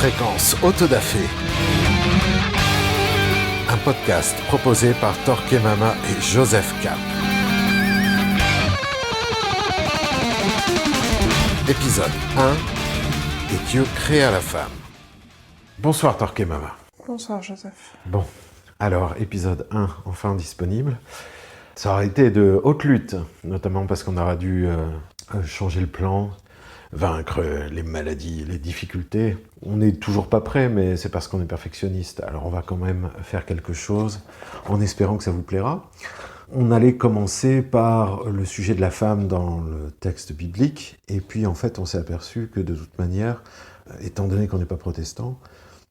Fréquence autodafé. Un podcast proposé par Torquemama et Joseph Cap. Épisode 1. Et Dieu créa la femme. Bonsoir Torquemama. Bonsoir Joseph. Bon, alors épisode 1 enfin disponible. Ça aurait été de haute lutte, notamment parce qu'on aura dû changer le plan, vaincre les maladies, les difficultés. On n'est toujours pas prêt, mais c'est parce qu'on est perfectionniste. Alors on va quand même faire quelque chose en espérant que ça vous plaira. On allait commencer par le sujet de la femme dans le texte biblique, et puis en fait on s'est aperçu que de toute manière, étant donné qu'on n'est pas protestant,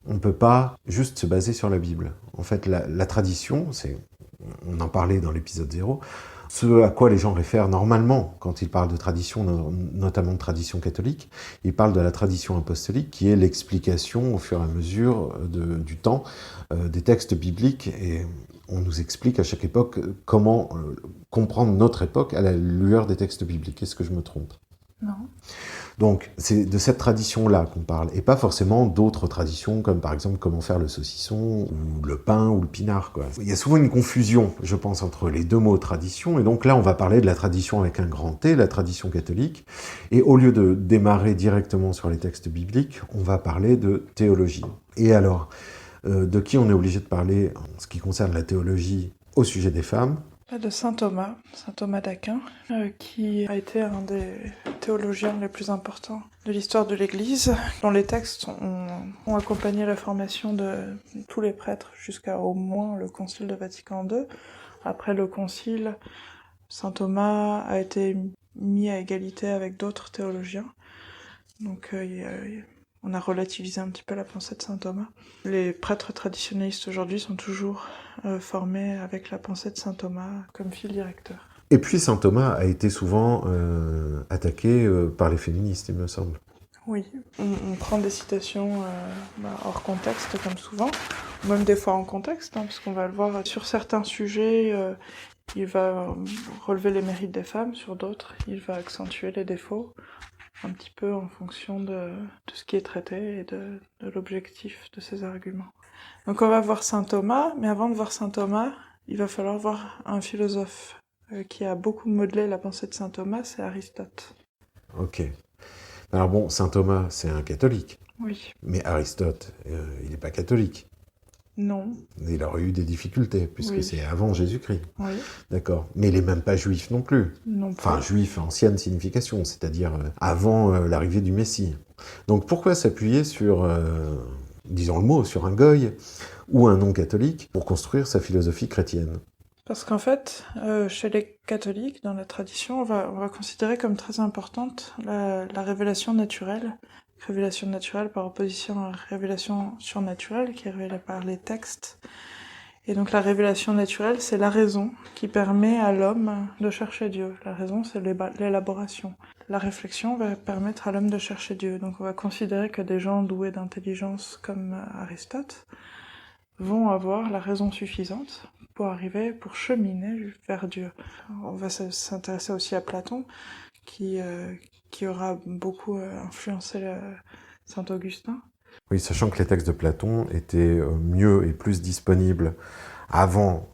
on ne peut pas juste se baser sur la Bible. En fait, la tradition, on en parlait dans l'épisode 0, ce à quoi les gens réfèrent normalement quand ils parlent de tradition, notamment de tradition catholique, ils parlent de la tradition apostolique, qui est l'explication au fur et à mesure du temps des textes bibliques, et on nous explique à chaque époque comment comprendre notre époque à la lueur des textes bibliques. Est-ce que je me trompe ? Non. Donc, c'est de cette tradition-là qu'on parle, et pas forcément d'autres traditions, comme par exemple comment faire le saucisson, ou le pain, ou le pinard, quoi. Il y a souvent une confusion, je pense, entre les deux mots tradition, et donc là, on va parler de la tradition avec un grand T, la tradition catholique, et au lieu de démarrer directement sur les textes bibliques, on va parler de théologie. Et alors, de qui on est obligé de parler en ce qui concerne la théologie au sujet des femmes ? De saint Thomas d'Aquin, qui a été un des théologiens les plus importants de l'histoire de l'Église, dont les textes ont accompagné la formation de tous les prêtres jusqu'à au moins le Concile de Vatican II. Après le Concile, saint Thomas a été mis à égalité avec d'autres théologiens. Donc on a relativisé un petit peu la pensée de saint Thomas. Les prêtres traditionnalistes aujourd'hui sont toujours formés avec la pensée de saint Thomas comme fil directeur. Et puis saint Thomas a été souvent attaqué par les féministes, il me semble. Oui, on prend des citations hors contexte comme souvent, ou même des fois en contexte, parce qu'on va le voir sur certains sujets, il va relever les mérites des femmes, sur d'autres, il va accentuer les défauts, un petit peu en fonction de ce qui est traité et de l'objectif de ses arguments. Donc on va voir saint Thomas, mais avant de voir saint Thomas, il va falloir voir un philosophe qui a beaucoup modelé la pensée de saint Thomas, c'est Aristote. Ok. Alors bon, saint Thomas, c'est un catholique. Oui. Mais Aristote, il n'est pas catholique. Non. Il aurait eu des difficultés, puisque c'est avant Jésus-Christ. Oui. D'accord. Mais il n'est même pas juif non plus. Non plus. Enfin, juif, ancienne signification, c'est-à-dire avant l'arrivée du Messie. Donc pourquoi s'appuyer sur, disons le mot, sur un goy ou un non-catholique pour construire sa philosophie chrétienne ? Parce qu'en fait, chez les catholiques, dans la tradition, on va considérer comme très importante la révélation naturelle. Révélation naturelle par opposition à la révélation surnaturelle, qui est révélée par les textes. Et donc la révélation naturelle, c'est la raison qui permet à l'homme de chercher Dieu. La raison, c'est l'élaboration. La réflexion va permettre à l'homme de chercher Dieu. Donc on va considérer que des gens doués d'intelligence comme Aristote vont avoir la raison suffisante pour cheminer vers Dieu. On va s'intéresser aussi à Platon, qui aura beaucoup influencé saint Augustin. Oui, sachant que les textes de Platon étaient mieux et plus disponibles avant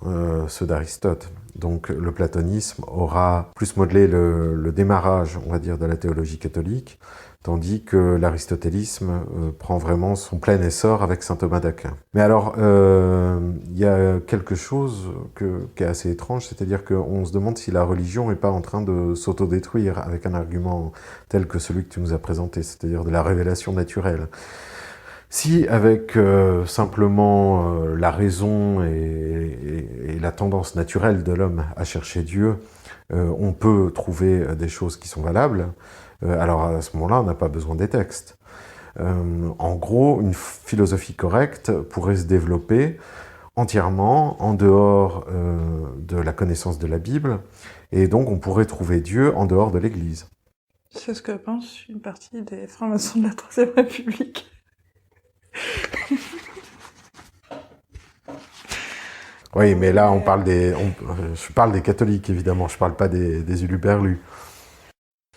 ceux d'Aristote. Donc le platonisme aura plus modelé le démarrage, on va dire, de la théologie catholique, tandis que l'aristotélisme prend vraiment son plein essor avec saint Thomas d'Aquin. Mais alors, il y a quelque chose qui est assez étrange, c'est-à-dire qu'on se demande si la religion n'est pas en train de s'autodétruire avec un argument tel que celui que tu nous as présenté, c'est-à-dire de la révélation naturelle. Si avec simplement la raison et la tendance naturelle de l'homme à chercher Dieu, on peut trouver des choses qui sont valables, alors à ce moment-là, on n'a pas besoin des textes. En gros, une philosophie correcte pourrait se développer entièrement en dehors de la connaissance de la Bible, et donc on pourrait trouver Dieu en dehors de l'Église. C'est ce que pense une partie des francs-maçons de la Troisième République. Oui, mais là, je parle des catholiques, évidemment, je parle pas des huluberlus.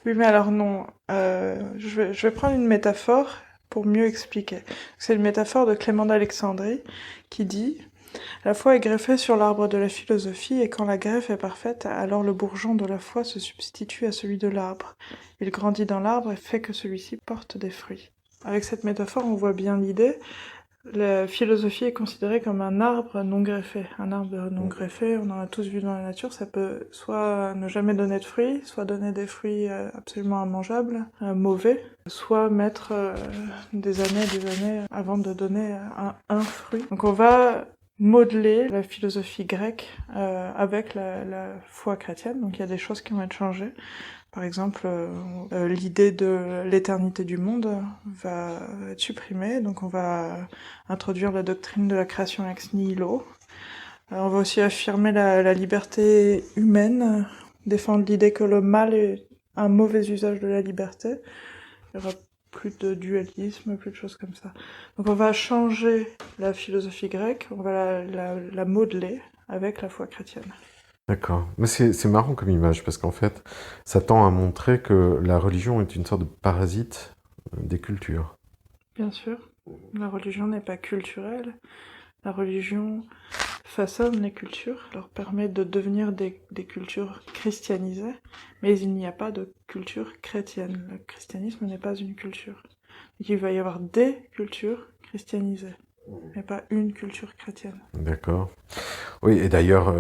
Oui, mais alors non. Je vais prendre une métaphore pour mieux expliquer. C'est une métaphore de Clément d'Alexandrie qui dit « La foi est greffée sur l'arbre de la philosophie, et quand la greffe est parfaite, alors le bourgeon de la foi se substitue à celui de l'arbre. Il grandit dans l'arbre et fait que celui-ci porte des fruits. » Avec cette métaphore, on voit bien l'idée. La philosophie est considérée comme un arbre non greffé. Un arbre non greffé, on en a tous vu dans la nature, ça peut soit ne jamais donner de fruits, soit donner des fruits absolument immangeables, mauvais, soit mettre des années avant de donner un fruit. Donc on va modeler la philosophie grecque avec la foi chrétienne, donc il y a des choses qui vont être changées. Par exemple, l'idée de l'éternité du monde va être supprimée, donc on va introduire la doctrine de la création ex nihilo. On va aussi affirmer la liberté humaine, défendre l'idée que le mal est un mauvais usage de la liberté. Il y aura plus de dualisme, plus de choses comme ça. Donc on va changer la philosophie grecque, on va la modeler avec la foi chrétienne. D'accord. Mais c'est marrant comme image, parce qu'en fait, ça tend à montrer que la religion est une sorte de parasite des cultures. Bien sûr, la religion n'est pas culturelle. La religion façonne les cultures, leur permet de devenir des cultures christianisées, mais il n'y a pas de culture chrétienne. Le christianisme n'est pas une culture. Donc il va y avoir des cultures christianisées, mais pas une culture chrétienne. D'accord. Oui, et d'ailleurs,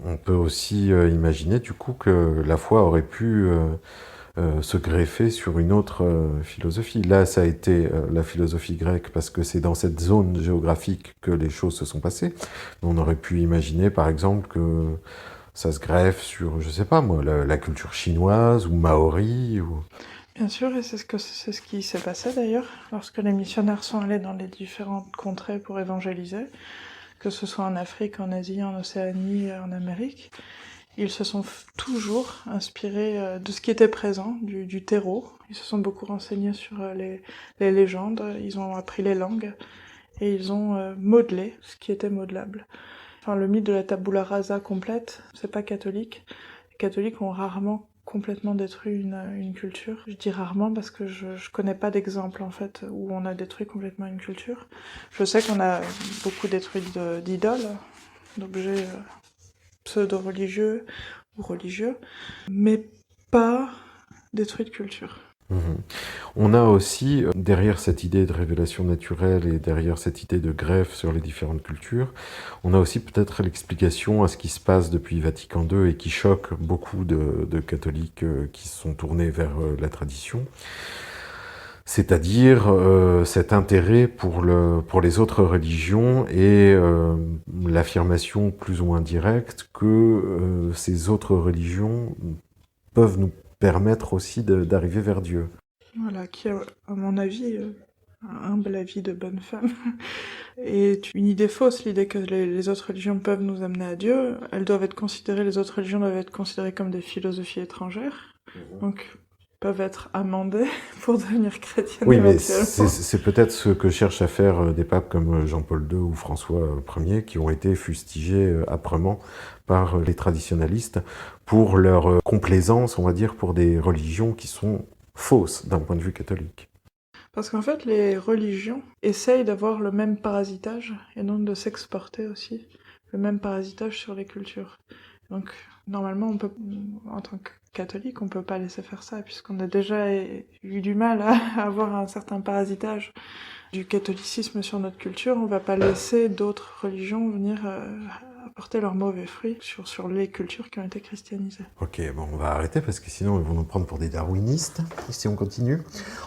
on peut aussi imaginer du coup que la foi aurait pu se greffer sur une autre philosophie. Là, ça a été la philosophie grecque parce que c'est dans cette zone géographique que les choses se sont passées. On aurait pu imaginer, par exemple, que ça se greffe sur, je sais pas moi, la culture chinoise ou maori ou... Bien sûr, et c'est ce qui s'est passé d'ailleurs, lorsque les missionnaires sont allés dans les différentes contrées pour évangéliser, que ce soit en Afrique, en Asie, en Océanie, en Amérique. Ils se sont toujours inspirés de ce qui était présent, du terreau. Ils se sont beaucoup renseignés sur les légendes, ils ont appris les langues, et ils ont modelé ce qui était modelable. Enfin, le mythe de la tabula rasa complète, c'est pas catholique. Les catholiques ont rarement complètement détruit une culture. Je dis rarement parce que je connais pas d'exemple en fait où on a détruit complètement une culture. Je sais qu'on a beaucoup détruit d'idoles, d'objets pseudo-religieux ou religieux, mais pas détruit de culture. On a aussi, derrière cette idée de révélation naturelle et derrière cette idée de greffe sur les différentes cultures, on a aussi peut-être l'explication à ce qui se passe depuis Vatican II et qui choque beaucoup de catholiques qui se sont tournés vers la tradition. C'est-à-dire cet intérêt pour les autres religions et l'affirmation plus ou moins directe que ces autres religions peuvent nous permettre aussi d'arriver vers Dieu. Voilà, qui a, à mon avis, un humble avis de bonne femme, est une idée fausse, l'idée que les autres religions peuvent nous amener à Dieu. Les autres religions doivent être considérées comme des philosophies étrangères, donc peuvent être amendées pour devenir chrétiennes oui, mais éventuellement. c'est peut-être ce que cherchent à faire des papes comme Jean-Paul II ou François Ier, qui ont été fustigés âprement par les traditionalistes pour leur complaisance, on va dire, pour des religions qui sont fausses d'un point de vue catholique. Parce qu'en fait, les religions essayent d'avoir le même parasitage, et donc de s'exporter aussi le même parasitage sur les cultures. Donc, normalement, en tant que catholique, on peut pas laisser faire ça, puisqu'on a déjà eu du mal à avoir un certain parasitage du catholicisme sur notre culture. On va pas laisser d'autres religions venir apporter leurs mauvais fruits sur les cultures qui ont été christianisées. Ok, bon, on va arrêter parce que sinon ils vont nous prendre pour des darwinistes si on continue.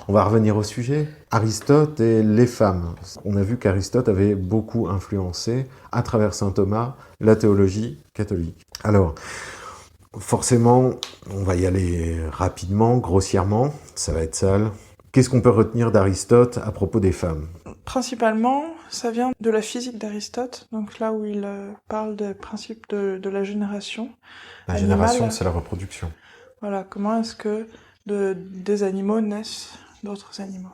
On va revenir au sujet. Aristote et les femmes. On a vu qu'Aristote avait beaucoup influencé, à travers saint Thomas, la théologie catholique. Alors, forcément, on va y aller rapidement, grossièrement, ça va être sale. Qu'est-ce qu'on peut retenir d'Aristote à propos des femmes ? Principalement, ça vient de la physique d'Aristote, donc là où il parle des principes de la génération. La génération, c'est la reproduction. Voilà, comment est-ce que des animaux naissent d'autres animaux.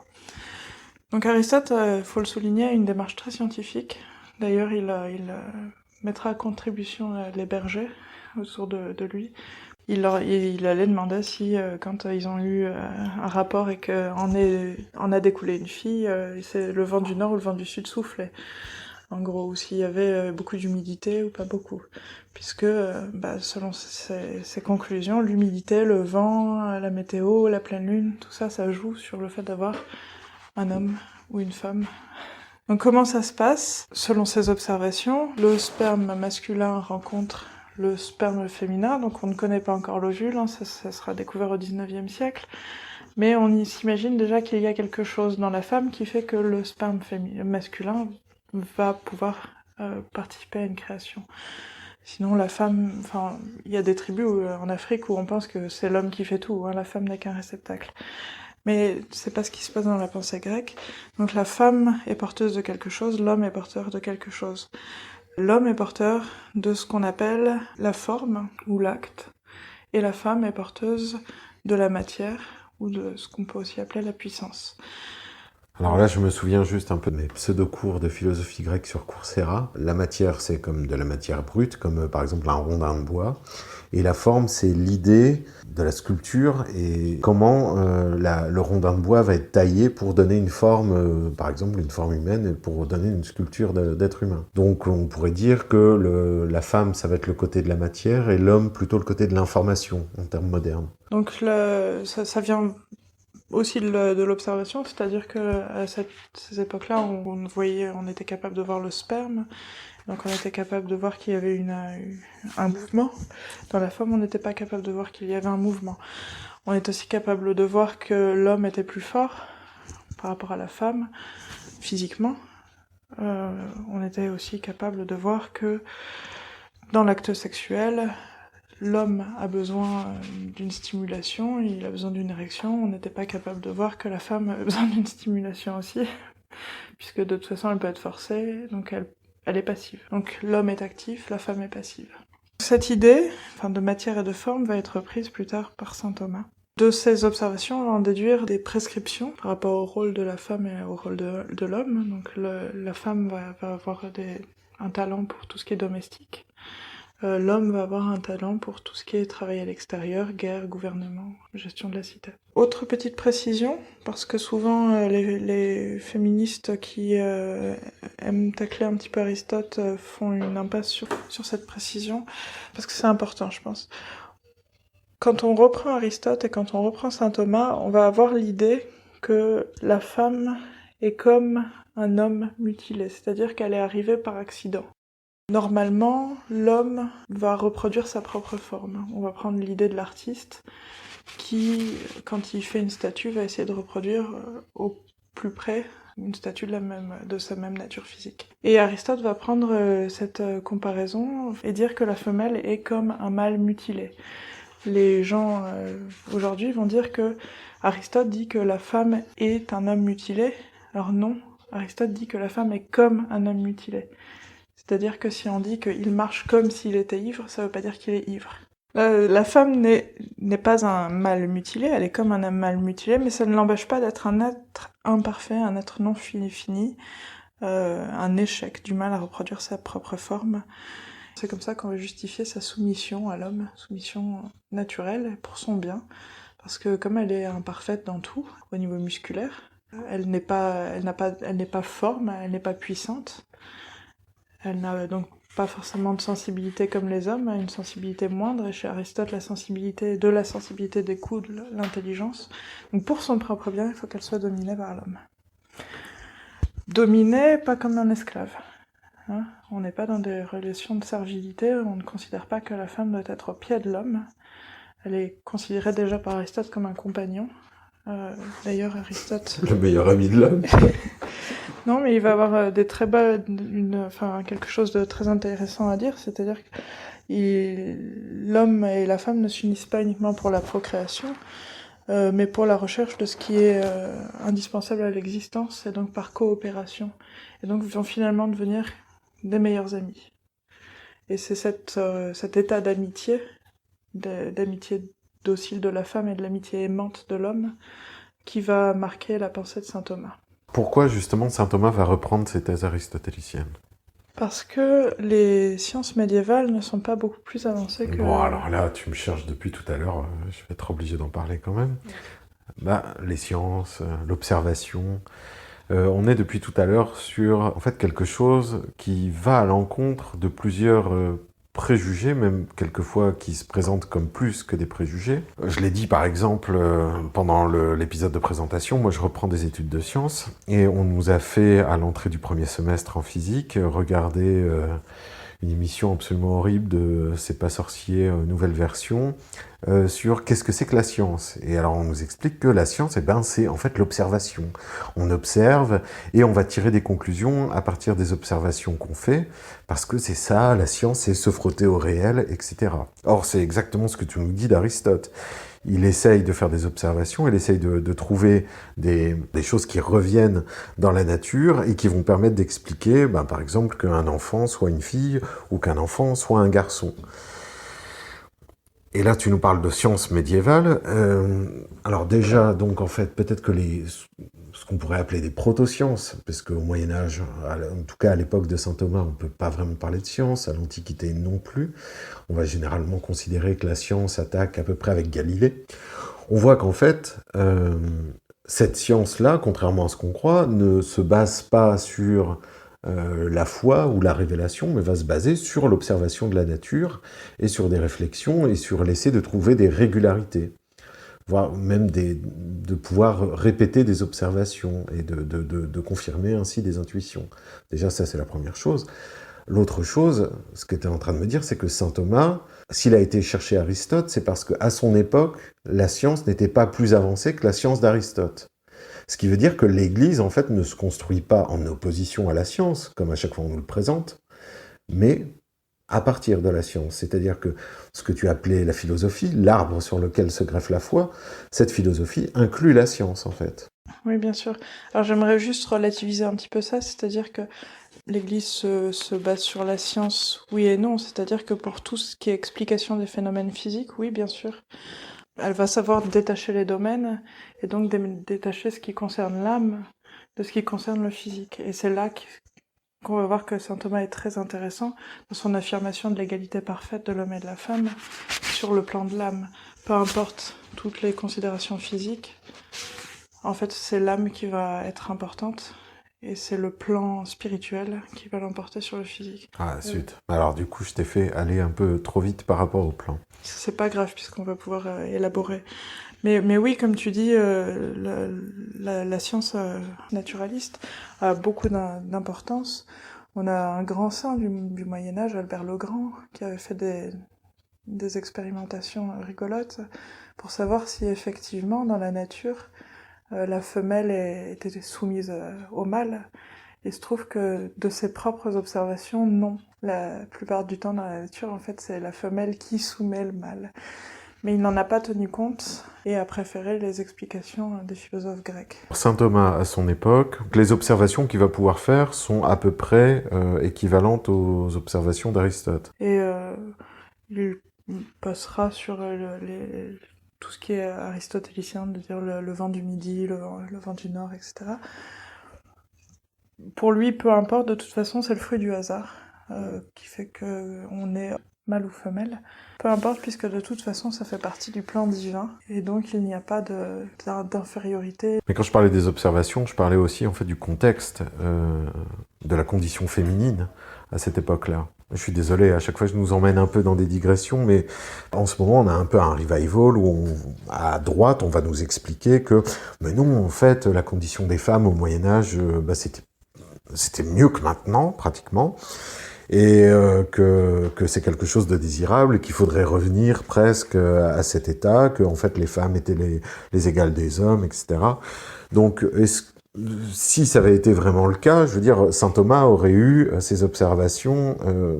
Donc Aristote, faut le souligner, a une démarche très scientifique. D'ailleurs, il mettra à contribution les bergers autour de lui il allait demander si, quand ils ont eu un rapport et qu'en a découlé une fille, c'est le vent du nord ou le vent du sud soufflait. En gros, ou s'il y avait beaucoup d'humidité ou pas beaucoup. Puisque, selon ses conclusions, l'humidité, le vent, la météo, la pleine lune, tout ça, ça joue sur le fait d'avoir un homme ou une femme. Donc comment ça se passe? Selon ses observations, le sperme masculin rencontre le sperme féminin, donc on ne connaît pas encore l'ovule, hein, ça sera découvert au 19e siècle, mais on s'imagine déjà qu'il y a quelque chose dans la femme qui fait que le sperme masculin va pouvoir participer à une création. Sinon la femme, enfin, il y a des tribus en Afrique où on pense que c'est l'homme qui fait tout, hein, la femme n'est qu'un réceptacle. Mais c'est pas ce qui se passe dans la pensée grecque. Donc la femme est porteuse de quelque chose, l'homme est porteur de quelque chose. L'homme est porteur de ce qu'on appelle la forme ou l'acte, et la femme est porteuse de la matière ou de ce qu'on peut aussi appeler la puissance. Alors là, je me souviens juste un peu de mes pseudo-cours de philosophie grecque sur Coursera. La matière, c'est comme de la matière brute, comme par exemple un rondin de bois. Et la forme, c'est l'idée de la sculpture et comment le rondin de bois va être taillé pour donner une forme, par exemple une forme humaine, pour donner une sculpture d'être humain. Donc on pourrait dire que la femme, ça va être le côté de la matière et l'homme plutôt le côté de l'information, en termes modernes. Donc ça vient aussi de l'observation, c'est-à-dire que à ces époques-là, on était capable de voir le sperme, donc on était capable de voir qu'il y avait un mouvement. Dans la femme, on n'était pas capable de voir qu'il y avait un mouvement. On est aussi capable de voir que l'homme était plus fort par rapport à la femme, physiquement. On était aussi capable de voir que dans l'acte sexuel, l'homme a besoin d'une stimulation, il a besoin d'une érection. On n'était pas capable de voir que la femme a besoin d'une stimulation aussi, puisque de toute façon elle peut être forcée, donc elle est passive. Donc l'homme est actif, la femme est passive. Cette idée, de matière et de forme, va être reprise plus tard par saint Thomas. De ces observations, on va en déduire des prescriptions par rapport au rôle de la femme et au rôle de l'homme. Donc la femme va avoir un talent pour tout ce qui est domestique. L'homme va avoir un talent pour tout ce qui est travail à l'extérieur, guerre, gouvernement, gestion de la cité. Autre petite précision, parce que souvent les féministes qui aiment tacler un petit peu Aristote font une impasse sur cette précision, parce que c'est important, je pense. Quand on reprend Aristote et quand on reprend saint Thomas, on va avoir l'idée que la femme est comme un homme mutilé, c'est-à-dire qu'elle est arrivée par accident. Normalement, l'homme va reproduire sa propre forme. On va prendre l'idée de l'artiste qui, quand il fait une statue, va essayer de reproduire au plus près une statue de sa même nature physique. Et Aristote va prendre cette comparaison et dire que la femelle est comme un mâle mutilé. Les gens aujourd'hui vont dire que Aristote dit que la femme est un homme mutilé. Alors non, Aristote dit que la femme est comme un homme mutilé. C'est-à-dire que si on dit qu'il marche comme s'il était ivre, ça veut pas dire qu'il est ivre. La femme n'est pas un mâle mutilé, elle est comme un mâle mutilé, mais ça ne l'empêche pas d'être un être imparfait, un être non fini, un échec du mal à reproduire sa propre forme. C'est comme ça qu'on va justifier sa soumission à l'homme, soumission naturelle pour son bien, parce que comme elle est imparfaite dans tout, au niveau musculaire, elle n'est pas forme, elle n'est pas puissante. Elle n'a donc pas forcément de sensibilité comme les hommes, une sensibilité moindre, et chez Aristote, la sensibilité découle de l'intelligence. Donc pour son propre bien, il faut qu'elle soit dominée par l'homme. Dominée, pas comme un esclave. Hein, on n'est pas dans des relations de servilité, on ne considère pas que la femme doit être au pied de l'homme. Elle est considérée déjà par Aristote comme un compagnon. D'ailleurs, Aristote... Le meilleur ami de l'homme. Non, mais il va avoir quelque chose de très intéressant à dire, c'est-à-dire que l'homme et la femme ne s'unissent pas uniquement pour la procréation, mais pour la recherche de ce qui est indispensable à l'existence, et donc par coopération. Et donc vont finalement devenir des meilleurs amis. Et c'est cet état d'amitié docile de la femme et de l'amitié aimante de l'homme, qui va marquer la pensée de saint Thomas. Pourquoi justement saint Thomas va reprendre ces thèses aristotéliciennes? Parce que les sciences médiévales ne sont pas beaucoup plus avancées que... Bon, alors là, tu me cherches depuis tout à l'heure, je vais être obligé d'en parler quand même. Bah, les sciences, l'observation, on est depuis tout à l'heure sur en fait quelque chose qui va à l'encontre de plusieurs préjugés, même quelquefois qui se présentent comme plus que des préjugés. Je l'ai dit par exemple pendant l'épisode de présentation, moi je reprends des études de sciences et on nous a fait à l'entrée du premier semestre en physique regarder une émission absolument horrible de C'est pas sorcier, nouvelle version, sur qu'est-ce que c'est que la science. Et alors on nous explique que la science, eh ben, c'est en fait l'observation. On observe et on va tirer des conclusions à partir des observations qu'on fait, parce que c'est ça, la science, c'est se frotter au réel, etc. Or, c'est exactement ce que tu nous dis d'Aristote. Il essaye de faire des observations, il essaye de trouver des choses qui reviennent dans la nature et qui vont permettre d'expliquer, ben, par exemple, qu'un enfant soit une fille ou qu'un enfant soit un garçon. Et là, tu nous parles de sciences médiévales. Alors déjà, donc en fait, peut-être que ce qu'on pourrait appeler des proto-sciences, parce qu'au Moyen-Âge, en tout cas à l'époque de saint Thomas, on ne peut pas vraiment parler de science, à l'Antiquité non plus. On va généralement considérer que la science attaque à peu près avec Galilée. On voit qu'en fait, cette science-là, contrairement à ce qu'on croit, ne se base pas sur la foi ou la révélation, mais va se baser sur l'observation de la nature et sur des réflexions et sur l'essai de trouver des régularités, voire même de pouvoir répéter des observations et de confirmer ainsi des intuitions. Déjà, ça, c'est la première chose. L'autre chose, ce que tu es en train de me dire, c'est que saint Thomas, s'il a été chercher Aristote, c'est parce qu'à son époque, la science n'était pas plus avancée que la science d'Aristote. Ce qui veut dire que l'Église, en fait, ne se construit pas en opposition à la science, comme à chaque fois on nous le présente, mais à partir de la science. C'est-à-dire que ce que tu appelais la philosophie, l'arbre sur lequel se greffe la foi, cette philosophie inclut la science, en fait. Oui, bien sûr. Alors j'aimerais juste relativiser un petit peu ça, c'est-à-dire que l'Église se base sur la science, oui et non, c'est-à-dire que pour tout ce qui est explication des phénomènes physiques, oui, bien sûr. Elle va savoir détacher les domaines, et donc détacher ce qui concerne l'âme de ce qui concerne le physique. Et c'est là qu'on va voir que saint Thomas est très intéressant dans son affirmation de l'égalité parfaite de l'homme et de la femme sur le plan de l'âme. Peu importe toutes les considérations physiques, en fait c'est l'âme qui va être importante, et c'est le plan spirituel qui va l'emporter sur le physique. Ah, zut. Alors du coup, je t'ai fait aller un peu trop vite par rapport au plan. C'est pas grave puisqu'on va pouvoir élaborer. Mais oui, comme tu dis, la science naturaliste a beaucoup d'importance. On a un grand saint du Moyen-Âge, Albert le Grand, qui avait fait des expérimentations rigolotes pour savoir si effectivement, dans la nature, la femelle était soumise au mâle. Il se trouve que de ses propres observations, non. La plupart du temps dans la nature, en fait, c'est la femelle qui soumet le mâle. Mais il n'en a pas tenu compte et a préféré les explications des philosophes grecs. Saint Thomas, à son époque, les observations qu'il va pouvoir faire sont à peu près équivalentes aux observations d'Aristote. Et il passera sur tout ce qui est aristotélicien, de dire le vent du midi, le vent du nord, etc. Pour lui, peu importe, de toute façon, c'est le fruit du hasard qui fait qu'on est mâle ou femelle. Peu importe, puisque de toute façon, ça fait partie du plan divin, et donc il n'y a pas d'infériorité. Mais quand je parlais des observations, je parlais aussi en fait du contexte de la condition féminine à cette époque-là. Je suis désolé, à chaque fois je nous emmène un peu dans des digressions, mais en ce moment on a un peu un revival où à droite on va nous expliquer que mais non, en fait la condition des femmes au Moyen-Âge, c'était mieux que maintenant pratiquement, et que c'est quelque chose de désirable et qu'il faudrait revenir presque à cet état, que en fait les femmes étaient les égales des hommes, etc. Donc si ça avait été vraiment le cas, je veux dire, saint Thomas aurait eu ses observations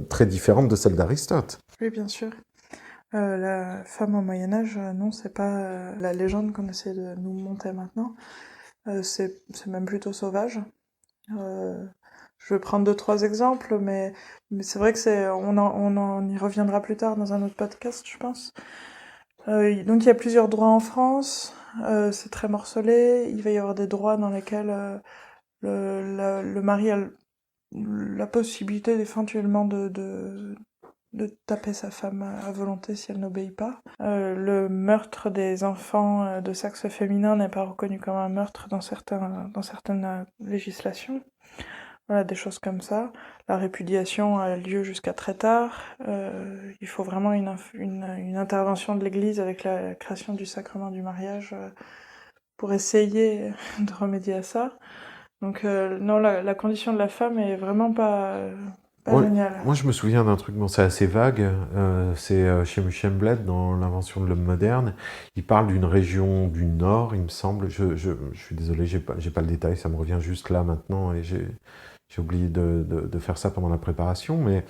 très différentes de celles d'Aristote. Oui, bien sûr. La femme au Moyen-Âge, non, c'est pas la légende qu'on essaie de nous monter maintenant. C'est même plutôt sauvage. Je vais prendre 2-3 exemples, mais c'est vrai que on y reviendra plus tard dans un autre podcast, je pense. Donc il y a plusieurs droits en France, c'est très morcelé. Il va y avoir des droits dans lesquels le mari la possibilité éventuellement de taper sa femme à volonté si elle n'obéit pas. Le meurtre des enfants de sexe féminin n'est pas reconnu comme un meurtre dans certaines législations. Voilà, des choses comme ça. La répudiation a lieu jusqu'à très tard. Il faut vraiment une intervention de l'Église avec la création du sacrement du mariage pour essayer de remédier à ça. Donc non, la condition de la femme est vraiment pas Ouais, géniale. moi, je me souviens d'un truc, bon, c'est assez vague, c'est chez Muschenbleth, dans l'invention de l'homme moderne. Il parle d'une région du Nord, il me semble. Je suis désolé, j'ai pas le détail, ça me revient juste là maintenant, et j'ai oublié de faire ça pendant la préparation, mais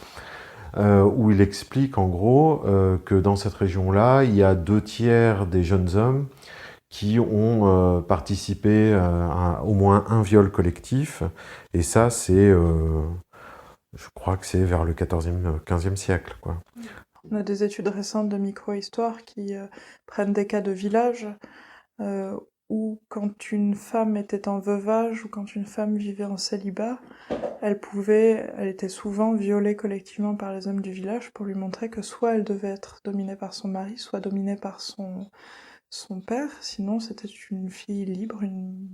où il explique en gros que dans cette région-là, il y a 2 tiers des jeunes hommes qui ont participé à au moins un viol collectif, et ça, je crois que c'est vers le 14e, 15e siècle, quoi. On a des études récentes de micro-histoire qui prennent des cas de village euh, où quand une femme était en veuvage ou quand une femme vivait en célibat, elle était souvent violée collectivement par les hommes du village pour lui montrer que soit elle devait être dominée par son mari, soit dominée par son père, sinon c'était une fille libre, une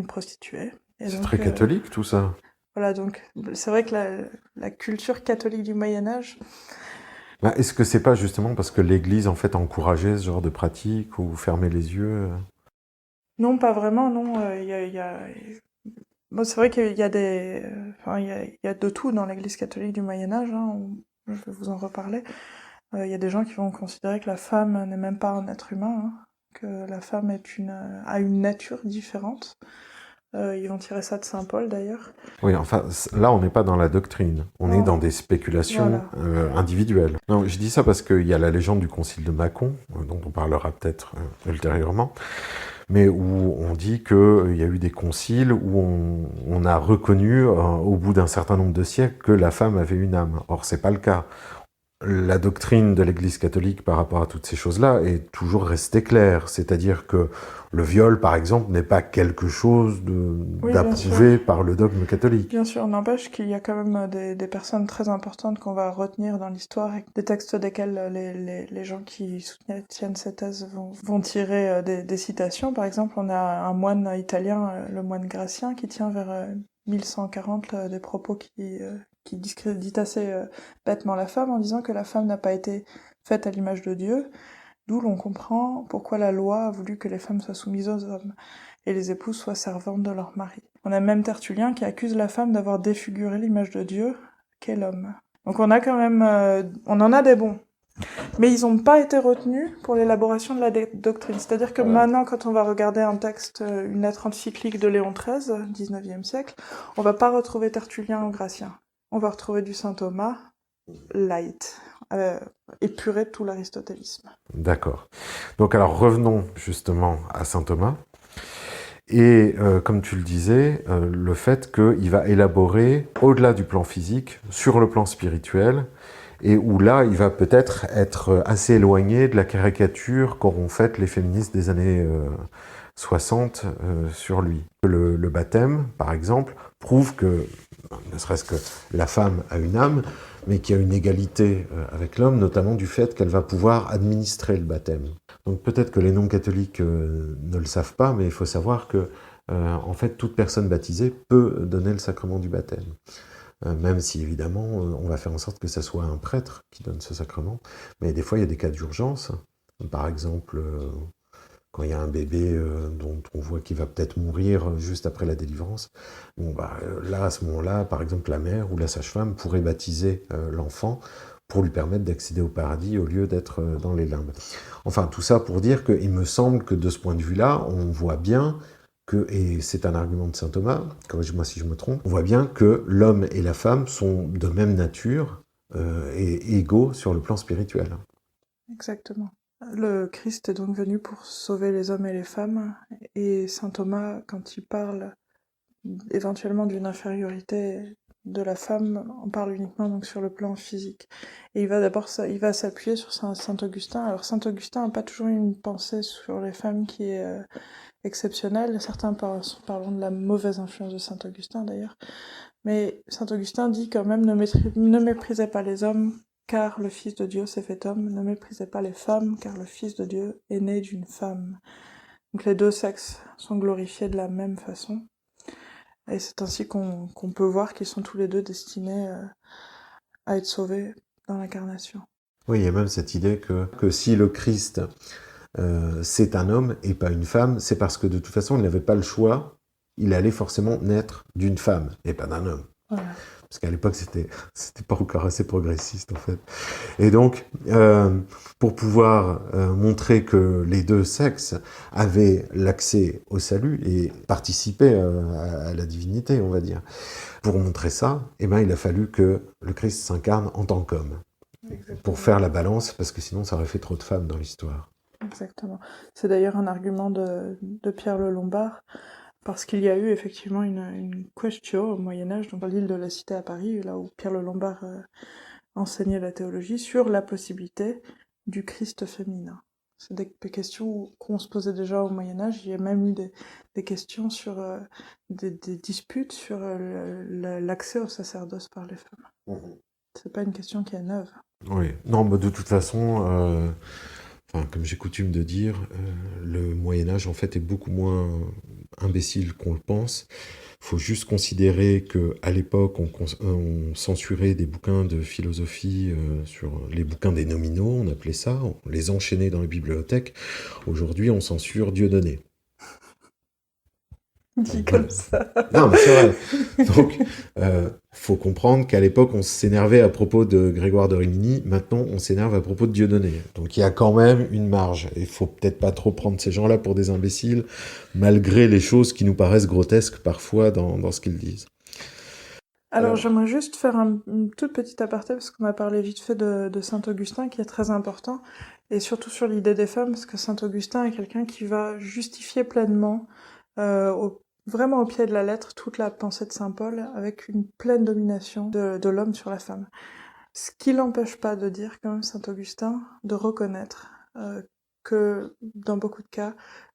prostituée. Et C'est donc, très catholique, tout ça. voilà, donc c'est vrai que la culture catholique du Moyen-Âge, Bah, est-ce que c'est pas justement parce que l'Église, en fait, encourageait ce genre de pratique ou fermait les yeux? non, pas vraiment, non. Bon, c'est vrai qu'il y a enfin, il y a de tout dans l'Église catholique du Moyen-Âge, hein, je vais vous en reparler. Il y a des gens qui vont considérer que la femme n'est même pas un être humain, hein, que la femme a une nature différente. Ils vont tirer ça de Saint Paul d'ailleurs. Oui, enfin, là, on n'est pas dans la doctrine. On est Non, dans des spéculations voilà. individuelles. Non, je dis ça parce qu'il y a la légende du concile de Mâcon, dont on parlera peut-être ultérieurement, mais où on dit qu'il y a eu des conciles où on a reconnu, au bout d'un certain nombre de siècles, que la femme avait une âme. Or, c'est pas le cas. La doctrine de l'Église catholique par rapport à toutes ces choses-là est toujours restée claire. C'est-à-dire que le viol, par exemple, n'est pas quelque chose Oui, bien sûr. d'approuvé par le dogme catholique. Bien sûr, n'empêche qu'il y a quand même des personnes très importantes qu'on va retenir dans l'histoire et des textes desquels les gens qui soutiennent cette thèse vont tirer des citations. Par exemple, on a un moine italien, le moine Gratien, qui tient vers 1140 des propos qui discréditent assez bêtement la femme en disant que la femme n'a pas été faite à l'image de Dieu, d'où l'on comprend pourquoi la loi a voulu que les femmes soient soumises aux hommes et les épouses soient servantes de leur mari. On a même Tertullien qui accuse la femme d'avoir défiguré l'image de Dieu qu'est l'homme. Donc on a quand même, on en a des bons. Mais ils n'ont pas été retenus pour l'élaboration de la doctrine. C'est-à-dire que maintenant, quand on va regarder un texte, une lettre encyclique de Léon XIII, 19e siècle, on va pas retrouver Tertullien ou Gratien. On va retrouver du Saint Thomas, light, épuré de tout l'aristotélisme. D'accord. Donc alors revenons justement à saint Thomas. Et comme tu le disais, le fait qu'il va élaborer au-delà du plan physique, sur le plan spirituel, et où là, il va peut-être être assez éloigné de la caricature qu'auront faite les féministes des années 60 sur lui. Le baptême, par exemple, prouve que, ne serait-ce que la femme a une âme, mais qu'il y a une égalité avec l'homme, notamment du fait qu'elle va pouvoir administrer le baptême. Donc peut-être que les non-catholiques ne le savent pas, mais il faut savoir que en fait, toute personne baptisée peut donner le sacrement du baptême. Même si évidemment, on va faire en sorte que ce soit un prêtre qui donne ce sacrement. Mais des fois, il y a des cas d'urgence. Par exemple, quand il y a un bébé dont on voit qu'il va peut-être mourir juste après la délivrance, bon, bah, là, à ce moment-là, par exemple, la mère ou la sage-femme pourrait baptiser l'enfant pour lui permettre d'accéder au paradis au lieu d'être dans les limbes. Enfin, tout ça pour dire qu'il me semble que de ce point de vue-là, on voit bien que, et c'est un argument de saint Thomas, corrige-moi si je me trompe, on voit bien que l'homme et la femme sont de même nature et égaux sur le plan spirituel. Exactement. Le Christ est donc venu pour sauver les hommes et les femmes, et saint Thomas, quand il parle éventuellement d'une infériorité de la femme, on parle uniquement donc sur le plan physique. Et il va s'appuyer sur saint Augustin. Alors saint Augustin n'a pas toujours eu une pensée sur les femmes exceptionnelle. Certains parlent de la mauvaise influence de saint Augustin d'ailleurs. Mais saint Augustin dit quand même ne méprisez pas les hommes, car le Fils de Dieu s'est fait homme. Ne méprisez pas les femmes, car le Fils de Dieu est né d'une femme. Donc les deux sexes sont glorifiés de la même façon. Et c'est ainsi qu'on peut voir qu'ils sont tous les deux destinés à être sauvés dans l'incarnation. Oui, il y a même cette idée que si le Christ c'est un homme et pas une femme, c'est parce que de toute façon, il n'avait pas le choix. Il allait forcément naître d'une femme et pas d'un homme. Voilà. Parce qu'à l'époque, c'était pas encore assez progressiste, en fait. Et donc, pour pouvoir montrer que les deux sexes avaient l'accès au salut et participaient à la divinité, on va dire, pour montrer ça, eh ben, il a fallu que le Christ s'incarne en tant qu'homme. Pour faire la balance, parce que sinon, ça aurait fait trop de femmes dans l'histoire. Exactement. C'est d'ailleurs un argument de Pierre le Lombard, parce qu'il y a eu effectivement une question au Moyen-Âge, donc à l'île de la Cité à Paris, là où Pierre le Lombard enseignait la théologie, sur la possibilité du Christ féminin. C'est des questions qu'on se posait déjà au Moyen-Âge. Il y a même eu des questions sur des disputes sur l'accès au sacerdoce par les femmes. C'est pas une question qui est neuve. Oui, non, mais de toute façon, comme j'ai coutume de dire, le Moyen-Âge, en fait, est beaucoup moins imbécile qu'on le pense. Il faut juste considérer qu'à l'époque, on censurait des bouquins de philosophie sur les bouquins des nominaux, on appelait ça, on les enchaînait dans les bibliothèques. Aujourd'hui, on censure Dieudonné. Dit comme ça. Non, mais c'est vrai. Donc, faut comprendre qu'à l'époque, on s'énervait à propos de Grégoire de Rimini. Maintenant, on s'énerve à propos de Dieudonné. Donc, il y a quand même une marge. Il faut peut-être pas trop prendre ces gens-là pour des imbéciles, malgré les choses qui nous paraissent grotesques parfois dans ce qu'ils disent. Alors, j'aimerais juste faire une toute petite aparté, parce qu'on a parlé vite fait de saint Augustin, qui est très important, et surtout sur l'idée des femmes, parce que saint Augustin est quelqu'un qui va justifier pleinement vraiment au pied de la lettre toute la pensée de saint Paul, avec une pleine domination de l'homme sur la femme. Ce qui l'empêche pas de dire, quand même, saint Augustin, de reconnaître que, dans beaucoup de cas,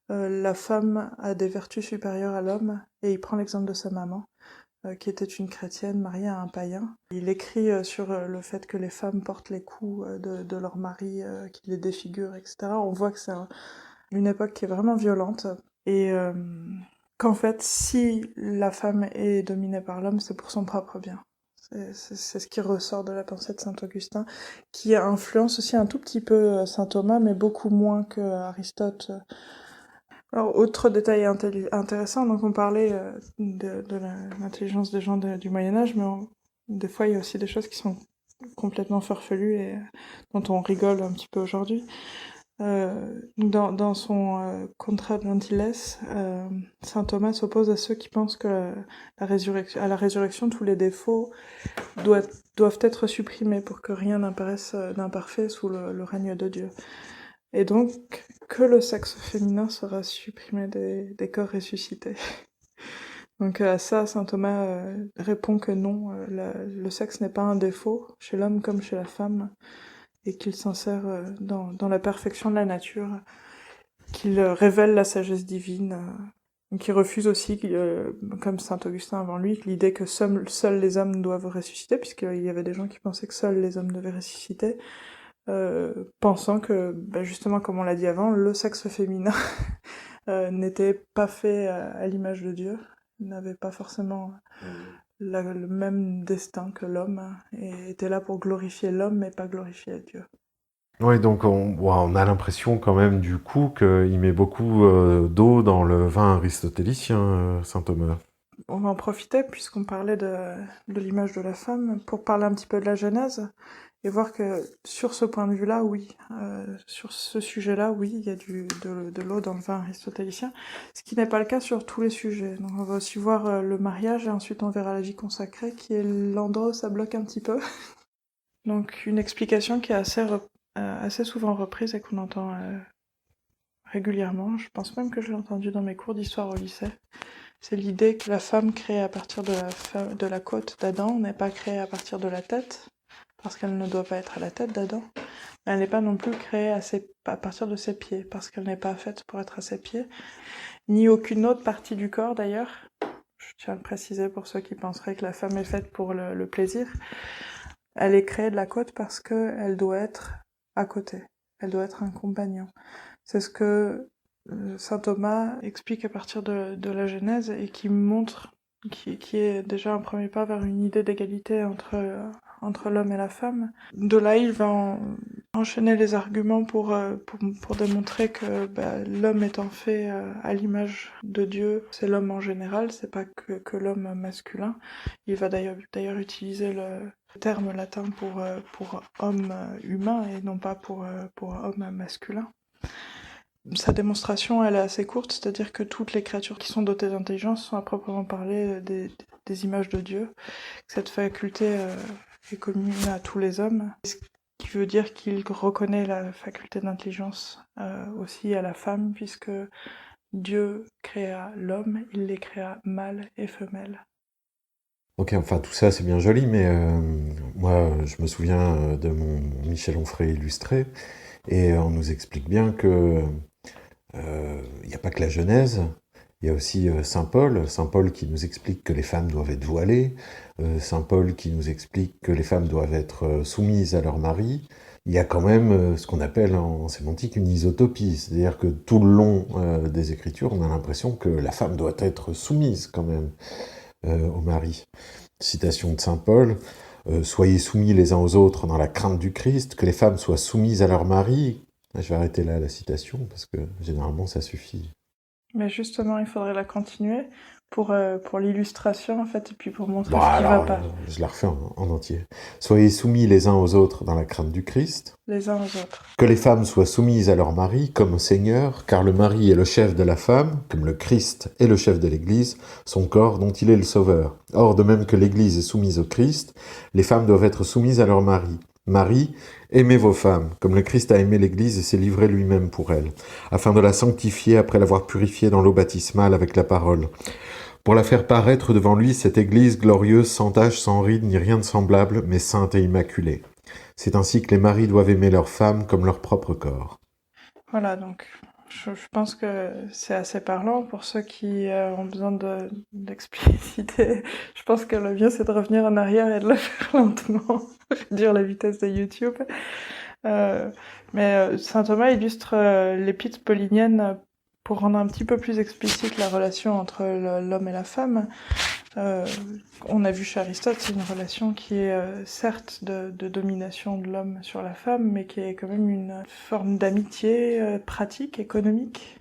la femme a des vertus supérieures à l'homme, et il prend l'exemple de sa maman, qui était une chrétienne mariée à un païen. Il écrit sur le fait que les femmes portent les coups de leur mari, qui les défigurent, etc. On voit que c'est une époque qui est vraiment violente, et qu'en fait, si la femme est dominée par l'homme, c'est pour son propre bien. C'est ce qui ressort de la pensée de saint Augustin, qui influence aussi un tout petit peu saint Thomas, mais beaucoup moins que Aristote. Alors, autre détail intéressant, donc on parlait de l'intelligence des gens du Moyen-Âge, mais des fois il y a aussi des choses qui sont complètement farfelues et dont on rigole un petit peu aujourd'hui. Dans son Contra Gentiles, saint Thomas s'oppose à ceux qui pensent que à la résurrection, tous les défauts doivent être supprimés pour que rien n'apparaisse d'imparfait sous le règne de Dieu. Et donc, que le sexe féminin sera supprimé des corps ressuscités. Donc à ça, saint Thomas répond que non, le sexe n'est pas un défaut, chez l'homme comme chez la femme, et qu'il s'insère dans la perfection de la nature, qu'il révèle la sagesse divine, qui refuse aussi, comme saint Augustin avant lui, l'idée que seuls les hommes doivent ressusciter, puisqu'il y avait des gens qui pensaient que seuls les hommes devaient ressusciter, pensant que, justement, comme on l'a dit avant, le sexe féminin n'était pas fait à l'image de Dieu, n'avait pas forcément le même destin que l'homme, et était là pour glorifier l'homme, mais pas glorifier Dieu. Oui, donc on a l'impression quand même du coup qu'il met beaucoup d'eau dans le vin aristotélicien, saint Thomas. On va en profiter, puisqu'on parlait de l'image de la femme, pour parler un petit peu de la Genèse, et voir que sur ce point de vue-là, oui, sur ce sujet-là, oui, il y a de l'eau dans le vin aristotélicien, ce qui n'est pas le cas sur tous les sujets. Donc on va aussi voir le mariage, et ensuite on verra la vie consacrée, qui est l'endroit où ça bloque un petit peu. Donc une explication qui est assez souvent reprise et qu'on entend régulièrement, je pense même que je l'ai entendu dans mes cours d'histoire au lycée, c'est l'idée que la femme créée à partir de la côte d'Adam n'est pas créée à partir de la tête, parce qu'elle ne doit pas être à la tête d'Adam. Elle n'est pas non plus créée à partir de ses pieds, parce qu'elle n'est pas faite pour être à ses pieds, ni aucune autre partie du corps d'ailleurs. Je tiens à le préciser pour ceux qui penseraient que la femme est faite pour le plaisir. Elle est créée de la côte parce qu'elle doit être à côté, elle doit être un compagnon. C'est ce que saint Thomas explique à partir de la Genèse et qui montre, qui est déjà un premier pas vers une idée d'égalité entre l'homme et la femme. De là, il va enchaîner les arguments pour démontrer que l'homme étant fait à l'image de Dieu, c'est l'homme en général, c'est pas que l'homme masculin. Il va d'ailleurs utiliser le terme latin pour homme humain et non pas pour homme masculin. Sa démonstration, elle est assez courte, c'est-à-dire que toutes les créatures qui sont dotées d'intelligence sont à proprement parler des images de Dieu. Cette faculté est commune à tous les hommes, ce qui veut dire qu'il reconnaît la faculté d'intelligence aussi à la femme, puisque Dieu créa l'homme, il les créa mâle et femelle. Ok, enfin tout ça c'est bien joli, mais moi je me souviens de mon Michel Onfray illustré, et on nous explique bien que il n'y a pas que la Genèse, il y a aussi Saint Paul qui nous explique que les femmes doivent être voilées, Saint Paul qui nous explique que les femmes doivent être soumises à leur mari. Il y a quand même ce qu'on appelle en sémantique une isotopie, c'est-à-dire que tout le long des Écritures, on a l'impression que la femme doit être soumise quand même au mari. Citation de Saint Paul, soyez soumis les uns aux autres dans la crainte du Christ, que les femmes soient soumises à leur mari. Je vais arrêter là la citation, parce que généralement ça suffit. Mais justement, il faudrait la continuer pour l'illustration, en fait, et puis pour montrer ce qui va pas. Je la refais en entier. Soyez soumis les uns aux autres dans la crainte du Christ. Les uns aux autres. Que les femmes soient soumises à leur mari comme au Seigneur, car le mari est le chef de la femme, comme le Christ est le chef de l'Église, son corps dont il est le sauveur. Or, de même que l'Église est soumise au Christ, les femmes doivent être soumises à leur mari. Marie, aimez vos femmes, comme le Christ a aimé l'Église et s'est livré lui-même pour elle, afin de la sanctifier après l'avoir purifiée dans l'eau baptismale avec la parole, pour la faire paraître devant lui cette Église glorieuse, sans tache, sans ride, ni rien de semblable, mais sainte et immaculée. C'est ainsi que les maris doivent aimer leurs femmes comme leur propre corps. Voilà, donc je pense que c'est assez parlant pour ceux qui ont besoin d'expliciter. Je pense que le mieux c'est de revenir en arrière et de le faire lentement, réduire la vitesse de YouTube. Mais saint Thomas illustre l'épître paulinienne pour rendre un petit peu plus explicite la relation entre l'homme et la femme. On a vu chez Aristote, c'est une relation qui est certes de domination de l'homme sur la femme, mais qui est quand même une forme d'amitié pratique, économique.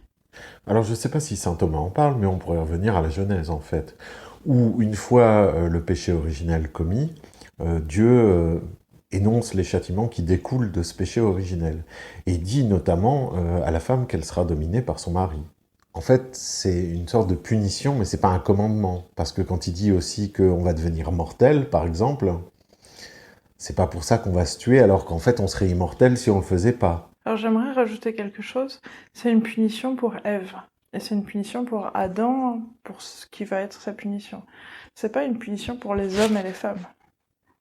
Alors je ne sais pas si saint Thomas en parle, mais on pourrait revenir à la Genèse en fait, où une fois le péché originel commis, Dieu énonce les châtiments qui découlent de ce péché originel, et dit notamment à la femme qu'elle sera dominée par son mari. En fait, c'est une sorte de punition, mais c'est pas un commandement. Parce que quand il dit aussi qu'on va devenir mortel, par exemple, c'est pas pour ça qu'on va se tuer, alors qu'en fait, on serait immortel si on le faisait pas. Alors j'aimerais rajouter quelque chose. C'est une punition pour Ève. Et c'est une punition pour Adam, pour ce qui va être sa punition. C'est pas une punition pour les hommes et les femmes.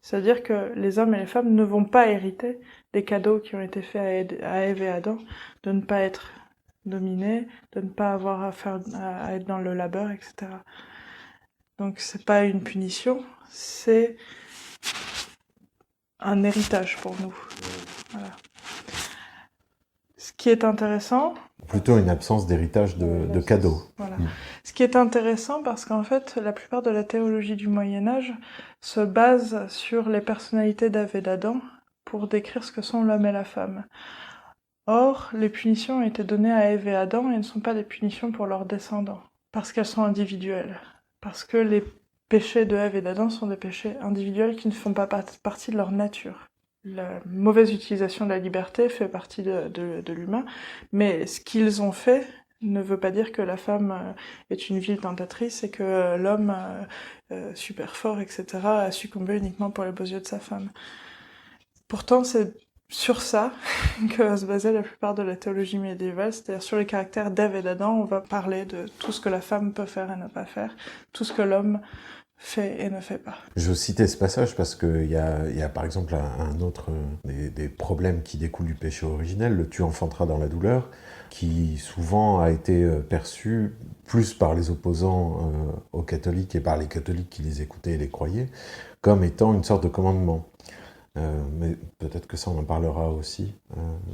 C'est-à-dire que les hommes et les femmes ne vont pas hériter des cadeaux qui ont été faits à Ève et Adam, de ne pas être dominés, de ne pas avoir à être dans le labeur, etc. Donc c'est pas une punition, c'est un héritage pour nous. Voilà. Ce qui est intéressant... Plutôt une absence d'héritage de cadeaux. Voilà. Ce qui est intéressant parce qu'en fait, la plupart de la théologie du Moyen-Âge se base sur les personnalités d'Ève et d'Adam pour décrire ce que sont l'homme et la femme. Or, les punitions ont été données à Ève et Adam et ne sont pas des punitions pour leurs descendants, parce qu'elles sont individuelles. Parce que les péchés de Ève et d'Adam sont des péchés individuels qui ne font pas partie de leur nature. La mauvaise utilisation de la liberté fait partie de l'humain, mais ce qu'ils ont fait ne veut pas dire que la femme est une vile tentatrice et que l'homme, super fort, etc., a succombé uniquement pour les beaux yeux de sa femme. Pourtant, c'est sur ça que va se baser la plupart de la théologie médiévale, c'est-à-dire sur les caractères d'Ève et d'Adam, on va parler de tout ce que la femme peut faire et ne pas faire, tout ce que l'homme fait et ne fait pas. Je citais ce passage parce qu'il y a par exemple un autre des problèmes qui découlent du péché originel, le tu enfanteras dans la douleur, qui souvent a été perçu plus par les opposants aux catholiques et par les catholiques qui les écoutaient et les croyaient, comme étant une sorte de commandement. Mais peut-être que ça on en parlera aussi,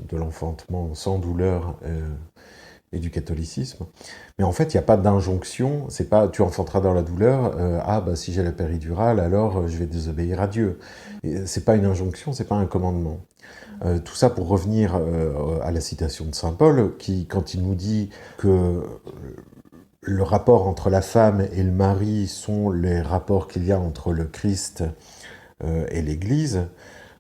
de l'enfantement sans douleur et du catholicisme. Mais en fait, il n'y a pas d'injonction, c'est pas tu enfanteras dans la douleur, si j'ai la péridurale, alors je vais désobéir à Dieu. C'est pas une injonction, c'est pas un commandement. Tout ça pour revenir à la citation de saint Paul, qui, quand il nous dit que le rapport entre la femme et le mari sont les rapports qu'il y a entre le Christ et l'Église,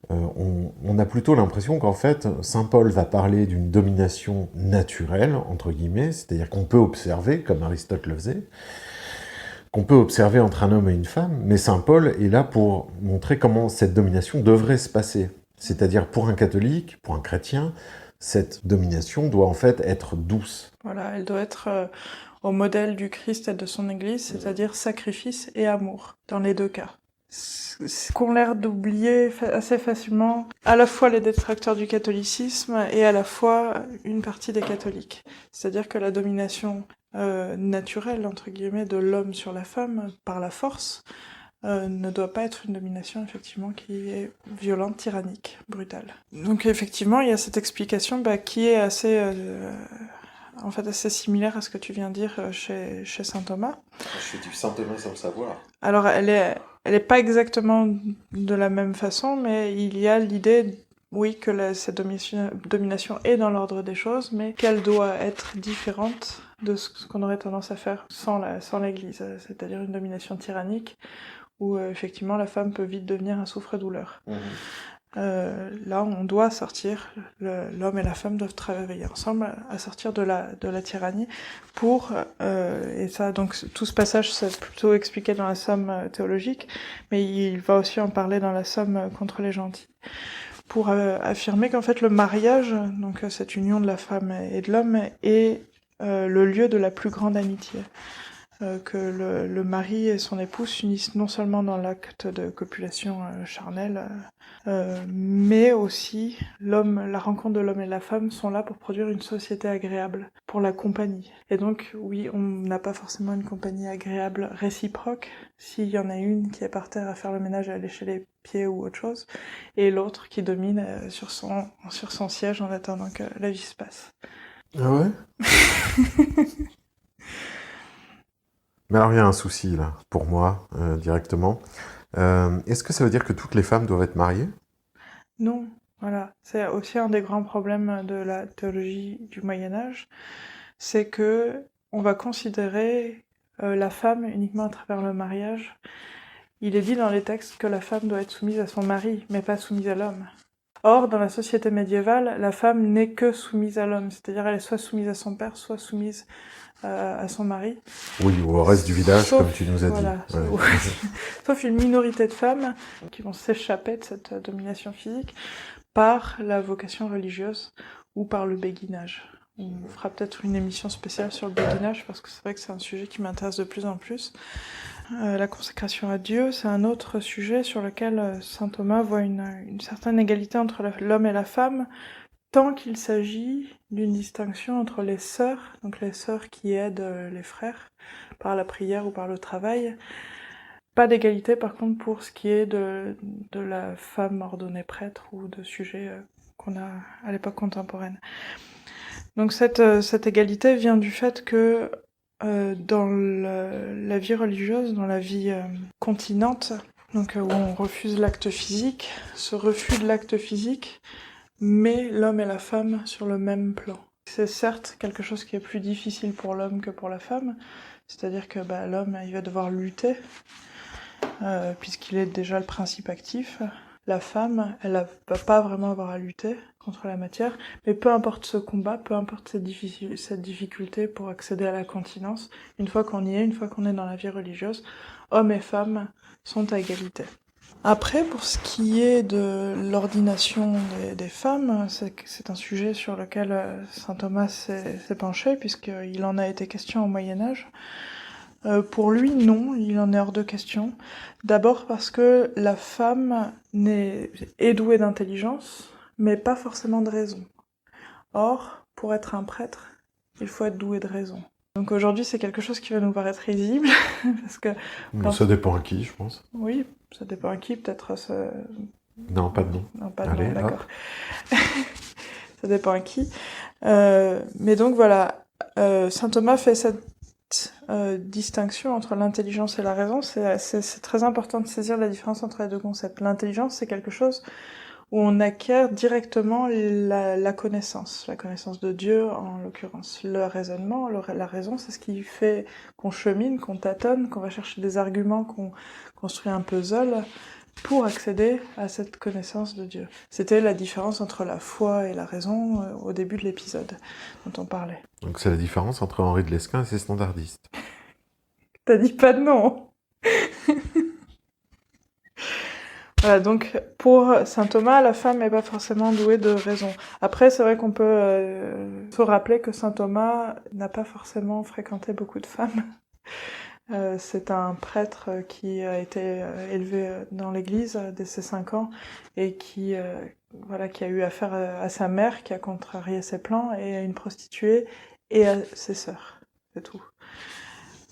on a plutôt l'impression qu'en fait, saint Paul va parler d'une domination naturelle, entre guillemets, c'est-à-dire qu'on peut observer, comme Aristote le faisait, qu'on peut observer entre un homme et une femme, mais saint Paul est là pour montrer comment cette domination devrait se passer. C'est-à-dire, pour un catholique, pour un chrétien, cette domination doit en fait être douce. Voilà, elle doit être au modèle du Christ et de son Église, c'est-à-dire sacrifice et amour, dans les deux cas. Ce qu'ont l'air d'oublier assez facilement à la fois les détracteurs du catholicisme et à la fois une partie des catholiques. C'est-à-dire que la domination naturelle, entre guillemets, de l'homme sur la femme, par la force, ne doit pas être une domination, effectivement, qui est violente, tyrannique, brutale. Donc, effectivement, il y a cette explication qui est assez similaire à ce que tu viens de dire chez saint Thomas. Je suis du saint Thomas sans le savoir. Alors, elle est pas exactement de la même façon, mais il y a l'idée, oui, que cette domination est dans l'ordre des choses, mais qu'elle doit être différente de ce qu'on aurait tendance à faire sans l'Église, c'est-à-dire une domination tyrannique, où effectivement la femme peut vite devenir un souffre-douleur. Là, on doit sortir, l'homme et la femme doivent travailler ensemble à sortir de la tyrannie pour, et ça, donc tout ce passage, c'est plutôt expliqué dans la somme théologique, mais il va aussi en parler dans la somme contre les gentils, pour affirmer qu'en fait le mariage, donc cette union de la femme et de l'homme, est le lieu de la plus grande amitié. Que le mari et son épouse s'unissent non seulement dans l'acte de copulation charnelle, mais aussi la rencontre de l'homme et de la femme sont là pour produire une société agréable, pour la compagnie. Et donc, oui, on n'a pas forcément une compagnie agréable réciproque, s'il y en a une qui est par terre à faire le ménage, à lécher les pieds ou autre chose, et l'autre qui domine sur son siège en attendant que la vie se passe. Ah ouais. Mais alors il y a un souci là, pour moi, directement. Est-ce que ça veut dire que toutes les femmes doivent être mariées ? Non, voilà. C'est aussi un des grands problèmes de la théologie du Moyen-Âge, c'est que on va considérer la femme uniquement à travers le mariage. Il est dit dans les textes que la femme doit être soumise à son mari, mais pas soumise à l'homme. Or, dans la société médiévale, la femme n'est que soumise à l'homme, c'est-à-dire elle est soit soumise à son père, soit soumise à son mari. Oui, ou au reste du village, comme tu nous as voilà, dit. Ouais. Sauf une minorité de femmes qui vont s'échapper de cette domination physique par la vocation religieuse ou par le béguinage. On fera peut-être une émission spéciale sur le béguinage parce que c'est vrai que c'est un sujet qui m'intéresse de plus en plus. La consécration à Dieu, c'est un autre sujet sur lequel saint Thomas voit une certaine égalité entre l'homme et la femme, tant qu'il s'agit d'une distinction entre les sœurs, donc les sœurs qui aident les frères par la prière ou par le travail. Pas d'égalité par contre pour ce qui est de la femme ordonnée prêtre ou de sujets qu'on a à l'époque contemporaine. Donc cette égalité vient du fait que dans la vie religieuse, dans la vie continente, donc où on refuse l'acte physique, ce refus de l'acte physique met l'homme et la femme sur le même plan. C'est certes quelque chose qui est plus difficile pour l'homme que pour la femme, c'est-à-dire que l'homme il va devoir lutter, puisqu'il est déjà le principe actif. La femme, elle va pas vraiment avoir à lutter contre la matière, mais peu importe ce combat, peu importe cette difficulté pour accéder à la continence, une fois qu'on y est, une fois qu'on est dans la vie religieuse, hommes et femmes sont à égalité. Après, pour ce qui est de l'ordination des femmes, c'est un sujet sur lequel saint Thomas s'est penché, puisqu'il en a été question au Moyen-Âge. Pour lui, non, il en est hors de question. D'abord parce que la femme est douée d'intelligence, mais pas forcément de raison. Or, pour être un prêtre, il faut être doué de raison. Donc aujourd'hui, c'est quelque chose qui va nous paraître risible, parce que... Ça dépend à qui, je pense. Oui, ça dépend à qui, peut-être... Non, pas de nom. Non, pas de Allez, nom, d'accord. Ça dépend à qui. Mais donc voilà, saint Thomas fait cette distinction entre l'intelligence et la raison. C'est très important de saisir la différence entre les deux concepts. L'intelligence, c'est quelque chose où on acquiert directement la connaissance de Dieu en l'occurrence. Le raisonnement, la raison, c'est ce qui fait qu'on chemine, qu'on tâtonne, qu'on va chercher des arguments, qu'on construit un puzzle pour accéder à cette connaissance de Dieu. C'était la différence entre la foi et la raison au début de l'épisode dont on parlait. Donc c'est la différence entre Henri de Lesquen et ses standardistes. T'as dit pas de nom. Voilà, donc pour saint Thomas, la femme n'est pas forcément douée de raison. Après, c'est vrai qu'on peut se rappeler que saint Thomas n'a pas forcément fréquenté beaucoup de femmes. C'est un prêtre qui a été élevé dans l'église dès ses 5 ans et qui a eu affaire à sa mère qui a contrarié ses plans et à une prostituée et à ses sœurs, c'est tout.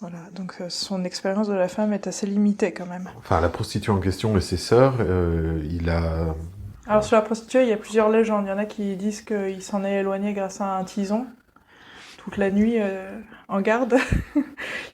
Voilà, donc son expérience de la femme est assez limitée quand même. Enfin, la prostituée en question et ses sœurs, il a... Alors sur la prostituée, il y a plusieurs légendes. Il y en a qui disent qu'il s'en est éloigné grâce à un tison, toute la nuit en garde.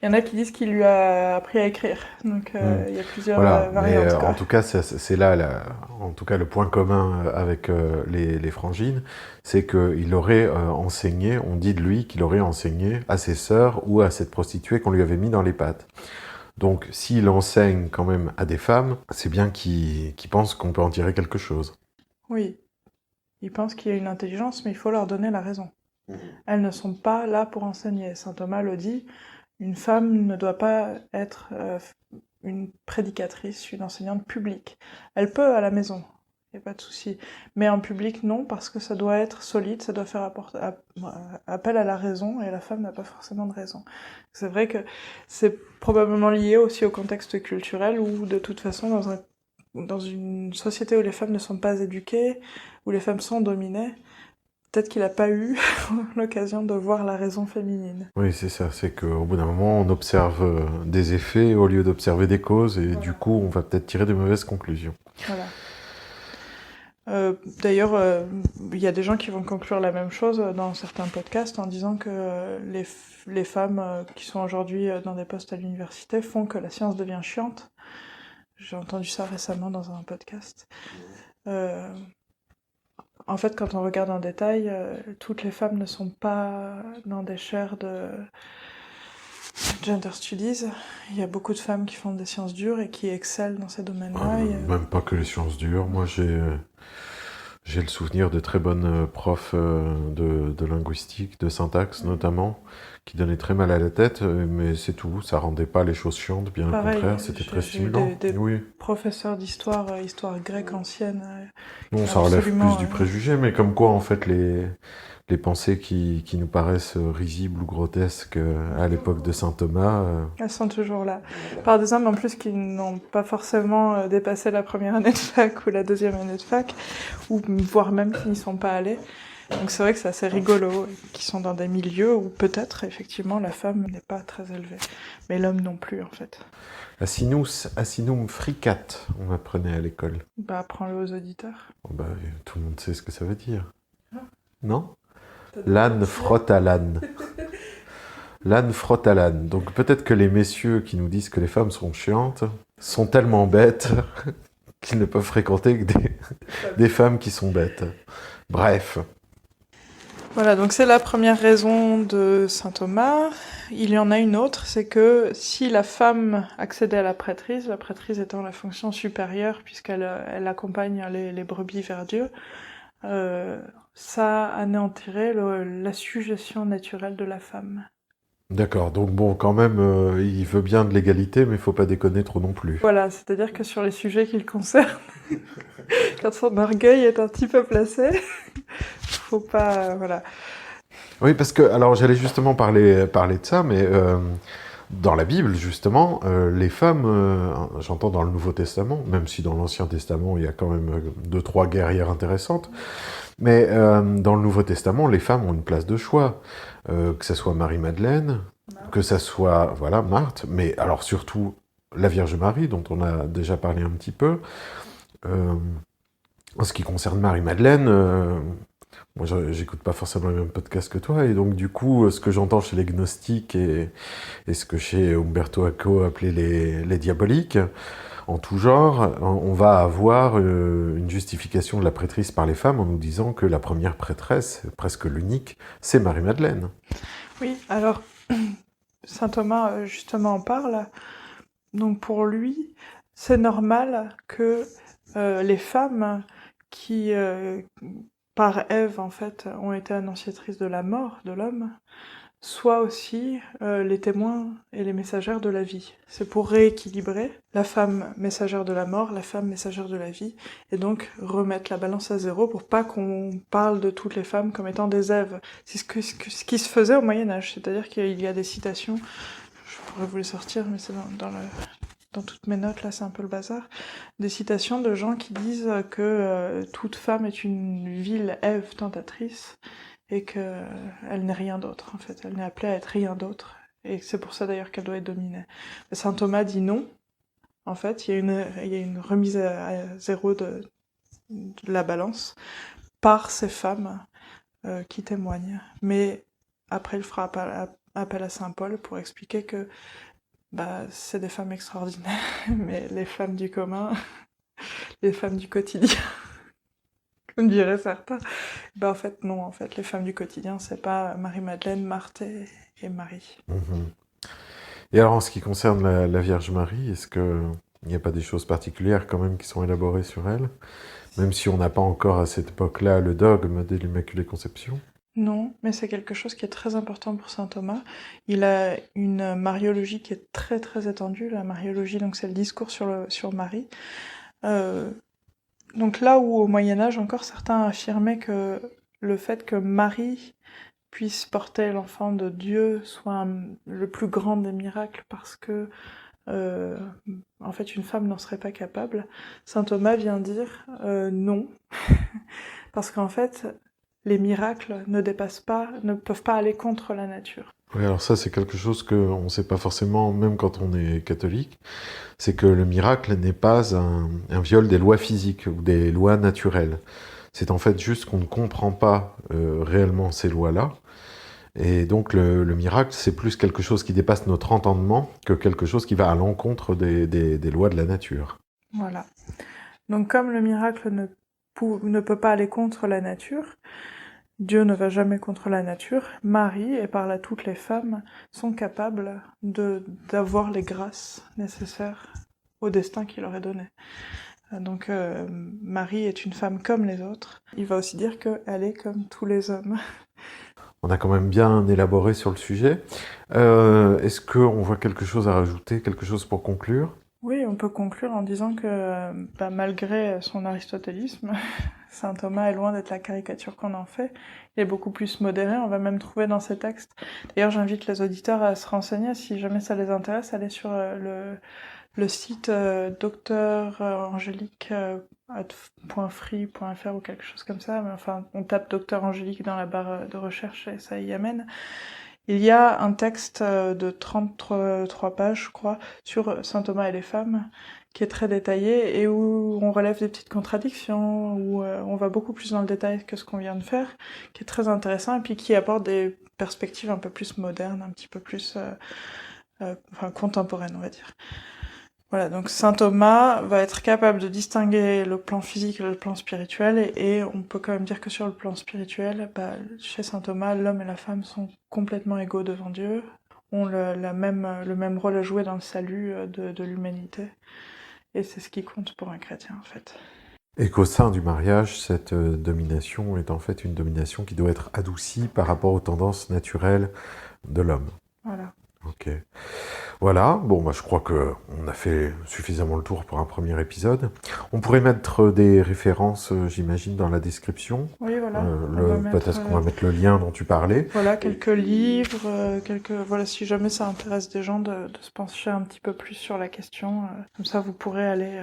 Il y en a qui disent qu'il lui a appris à écrire. Donc il y a plusieurs variantes. Mais, en tout cas, c'est là, en tout cas, le point commun avec les frangines, c'est qu'il aurait enseigné, on dit de lui qu'il aurait enseigné à ses sœurs ou à cette prostituée qu'on lui avait mis dans les pattes. Donc, s'il enseigne quand même à des femmes, c'est bien qu'il pense qu'on peut en tirer quelque chose. Oui, il pense qu'il y a une intelligence, mais il faut leur donner la raison. Elles ne sont pas là pour enseigner. Saint Thomas le dit, une femme ne doit pas être une prédicatrice, une enseignante publique. Elle peut à la maison, il n'y a pas de souci. Mais en public, non, parce que ça doit être solide, ça doit faire appel à la raison, et la femme n'a pas forcément de raison. C'est vrai que c'est probablement lié aussi au contexte culturel, où de toute façon, dans une société où les femmes ne sont pas éduquées, où les femmes sont dominées, peut-être qu'il n'a pas eu l'occasion de voir la raison féminine. Oui, c'est ça, c'est qu'au bout d'un moment, on observe des effets au lieu d'observer des causes, et du coup, on va peut-être tirer de mauvaises conclusions. Voilà. D'ailleurs, il y a des gens qui vont conclure la même chose dans certains podcasts en disant que les femmes qui sont aujourd'hui dans des postes à l'université font que la science devient chiante. J'ai entendu ça récemment dans un podcast. En fait, quand on regarde en détail, toutes les femmes ne sont pas dans des chaires de gender studies. Il y a beaucoup de femmes qui font des sciences dures et qui excellent dans ces domaines-là. Même pas que les sciences dures. Moi, j'ai le souvenir de très bonnes profs de linguistique, de syntaxe notamment, qui donnaient très mal à la tête, mais c'est tout. Ça rendait pas les choses chiantes, bien au contraire, c'était très stimulant. Des professeurs d'histoire, histoire grecque ancienne. Non, ça relève plus du préjugé, mais comme quoi, en fait, les pensées qui nous paraissent risibles ou grotesques à l'époque de saint Thomas... Elles sont toujours là. Par des hommes en plus qui n'ont pas forcément dépassé la première année de fac ou la deuxième année de fac, ou voire même qui n'y sont pas allés. Donc c'est vrai que c'est assez rigolo, qui sont dans des milieux où peut-être effectivement la femme n'est pas très élevée, mais l'homme non plus en fait. Asinum fricat, on apprenait à l'école. Bah apprends-le aux auditeurs. Bah, tout le monde sait ce que ça veut dire. Non ? L'âne frotte à l'âne. L'âne frotte à l'âne. Donc peut-être que les messieurs qui nous disent que les femmes sont chiantes sont tellement bêtes qu'ils ne peuvent fréquenter que des femmes qui sont bêtes. Bref. Voilà, donc c'est la première raison de saint Thomas. Il y en a une autre, c'est que si la femme accédait à la prêtrise étant la fonction supérieure puisqu'elle accompagne les brebis vers Dieu, ça anéantirait l'assujetion naturelle de la femme. D'accord, donc bon, quand même, il veut bien de l'égalité, mais il faut pas déconner trop non plus. Voilà, c'est-à-dire que sur les sujets qui le concernent, quand son orgueil est un petit peu placé, faut pas... voilà. Oui, parce que, alors j'allais justement parler de ça, mais Dans la Bible, justement, les femmes, j'entends dans le Nouveau Testament, même si dans l'Ancien Testament, il y a quand même 2-3 guerrières intéressantes, mais dans le Nouveau Testament, les femmes ont une place de choix, que ce soit Marie-Madeleine, que ça soit, voilà, Marthe, mais alors surtout la Vierge Marie, dont on a déjà parlé un petit peu. En ce qui concerne Marie-Madeleine, moi j'écoute pas forcément le même podcast que toi, et donc du coup, ce que j'entends chez les gnostiques et ce que chez Umberto Eco appelait les diaboliques, en tout genre, on va avoir une justification de la prêtrise par les femmes en nous disant que la première prêtresse, presque l'unique, c'est Marie-Madeleine. Oui, alors, saint Thomas justement en parle. Donc pour lui, c'est normal que les femmes qui, par Ève en fait, ont été annonciatrices de la mort de l'homme, soient aussi les témoins et les messagères de la vie. C'est pour rééquilibrer la femme messagère de la mort, la femme messagère de la vie, et donc remettre la balance à zéro pour pas qu'on parle de toutes les femmes comme étant des Èves. C'est ce qui se faisait au Moyen-Âge, c'est-à-dire qu'il y a des citations, je pourrais vous les sortir, mais c'est dans toutes mes notes, là, c'est un peu le bazar, des citations de gens qui disent que toute femme est une vile Ève tentatrice, et qu'elle n'est rien d'autre, en fait. Elle n'est appelée à être rien d'autre. Et c'est pour ça, d'ailleurs, qu'elle doit être dominée. Mais saint Thomas dit non. En fait, il y a une remise à zéro de la balance par ces femmes qui témoignent. Mais après, il fera appel à saint Paul pour expliquer que c'est des femmes extraordinaires, mais les femmes du commun, les femmes du quotidien, comme diraient certains, en fait, non, en fait, les femmes du quotidien, c'est pas Marie-Madeleine, Marthe et Marie. Mhm. Et alors, en ce qui concerne la Vierge Marie, est-ce qu'il n'y a pas des choses particulières quand même qui sont élaborées sur elle, même si on n'a pas encore à cette époque-là le dogme de l'Immaculée Conception? Non, mais c'est quelque chose qui est très important pour saint Thomas. Il a une mariologie qui est très très étendue. La mariologie, donc c'est le discours sur Marie. Donc là où au Moyen-Âge encore certains affirmaient que le fait que Marie puisse porter l'enfant de Dieu soit le plus grand des miracles parce que en fait une femme n'en serait pas capable, saint Thomas vient dire non, parce qu'en fait les miracles ne peuvent pas aller contre la nature. Oui, alors ça c'est quelque chose qu'on ne sait pas forcément, même quand on est catholique, c'est que le miracle n'est pas un viol des lois physiques ou des lois naturelles. C'est en fait juste qu'on ne comprend pas réellement ces lois-là. Et donc le miracle, c'est plus quelque chose qui dépasse notre entendement que quelque chose qui va à l'encontre des lois de la nature. Voilà. Donc comme le miracle ne peut pas aller contre la nature, Dieu ne va jamais contre la nature, Marie, et par là toutes les femmes, sont capables d'avoir les grâces nécessaires au destin qui leur est donné. Donc Marie est une femme comme les autres. Il va aussi dire qu'elle est comme tous les hommes. On a quand même bien élaboré sur le sujet. Est-ce qu'on voit quelque chose à rajouter, quelque chose pour conclure ? Oui, on peut conclure en disant que malgré son aristotélisme, saint Thomas est loin d'être la caricature qu'on en fait. Il est beaucoup plus modéré, on va même trouver dans ses textes. D'ailleurs, j'invite les auditeurs à se renseigner, si jamais ça les intéresse, aller sur le site docteurangélique.free.fr ou quelque chose comme ça. Mais enfin, on tape Docteur Angélique dans la barre de recherche et ça y amène. Il y a un texte de 33 pages, je crois, sur saint Thomas et les femmes, qui est très détaillé et où on relève des petites contradictions, où on va beaucoup plus dans le détail que ce qu'on vient de faire, qui est très intéressant et puis qui apporte des perspectives un peu plus modernes, un petit peu plus contemporaines, on va dire. Voilà, donc saint Thomas va être capable de distinguer le plan physique et le plan spirituel, et on peut quand même dire que sur le plan spirituel, chez saint Thomas, l'homme et la femme sont complètement égaux devant Dieu, ont le même rôle à jouer dans le salut de l'humanité, et c'est ce qui compte pour un chrétien en fait. Et qu'au sein du mariage, cette domination est en fait une domination qui doit être adoucie par rapport aux tendances naturelles de l'homme. Voilà. Ok. Voilà, bon, je crois qu'on a fait suffisamment le tour pour un premier épisode. On pourrait mettre des références, j'imagine, dans la description. Oui, voilà. Peut-être qu'on va mettre le lien dont tu parlais. Voilà, quelques livres, voilà, si jamais ça intéresse des gens de se pencher un petit peu plus sur la question. Comme ça, vous pourrez aller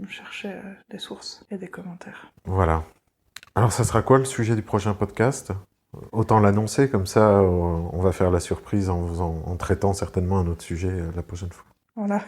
chercher des sources et des commentaires. Voilà. Alors, ça sera quoi le sujet du prochain podcast ? Autant l'annoncer, comme ça, on va faire la surprise en traitant certainement un autre sujet la prochaine fois. Voilà.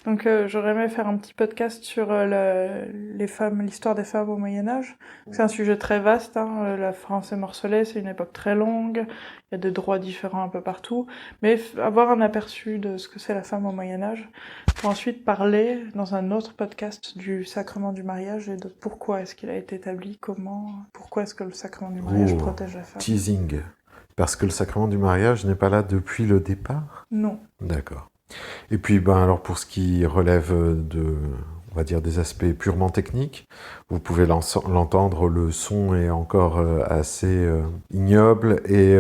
Donc j'aurais aimé faire un petit podcast sur l'histoire des femmes au Moyen-Âge. C'est un sujet très vaste, hein. La France est morcelée, c'est une époque très longue, il y a des droits différents un peu partout, mais avoir un aperçu de ce que c'est la femme au Moyen-Âge, pour ensuite parler dans un autre podcast du sacrement du mariage et de pourquoi est-ce qu'il a été établi, pourquoi est-ce que le sacrement du mariage protège la femme. Teasing. Parce que le sacrement du mariage n'est pas là depuis le départ ? Non. D'accord. Et puis, alors pour ce qui relève on va dire, des aspects purement techniques, vous pouvez l'entendre, le son est encore assez ignoble et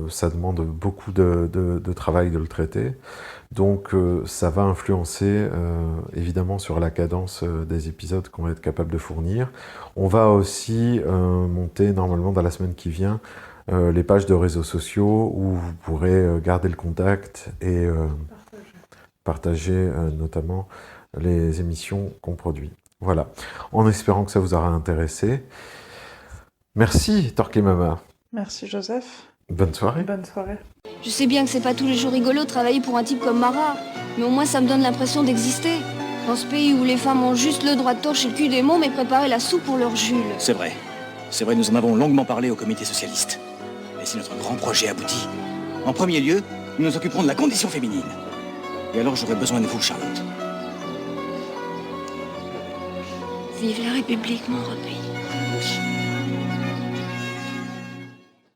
ça demande beaucoup de travail de le traiter. Donc, ça va influencer évidemment sur la cadence des épisodes qu'on va être capable de fournir. On va aussi monter normalement dans la semaine qui vient les pages de réseaux sociaux où vous pourrez garder le contact et partager notamment les émissions qu'on produit. Voilà, en espérant que ça vous aura intéressé. Merci Torquemada. Merci Joseph. Bonne soirée. Bonne soirée. Je sais bien que c'est pas tous les jours rigolo de travailler pour un type comme Marat, mais au moins ça me donne l'impression d'exister. Dans ce pays où les femmes ont juste le droit de torcher le cul des mômes et préparer la soupe pour leur Jules. C'est vrai, nous en avons longuement parlé au comité socialiste. Mais si notre grand projet aboutit, en premier lieu, nous nous occuperons de la condition féminine. Et alors j'aurai besoin de vous, Charlotte. Vive la République, mon repris.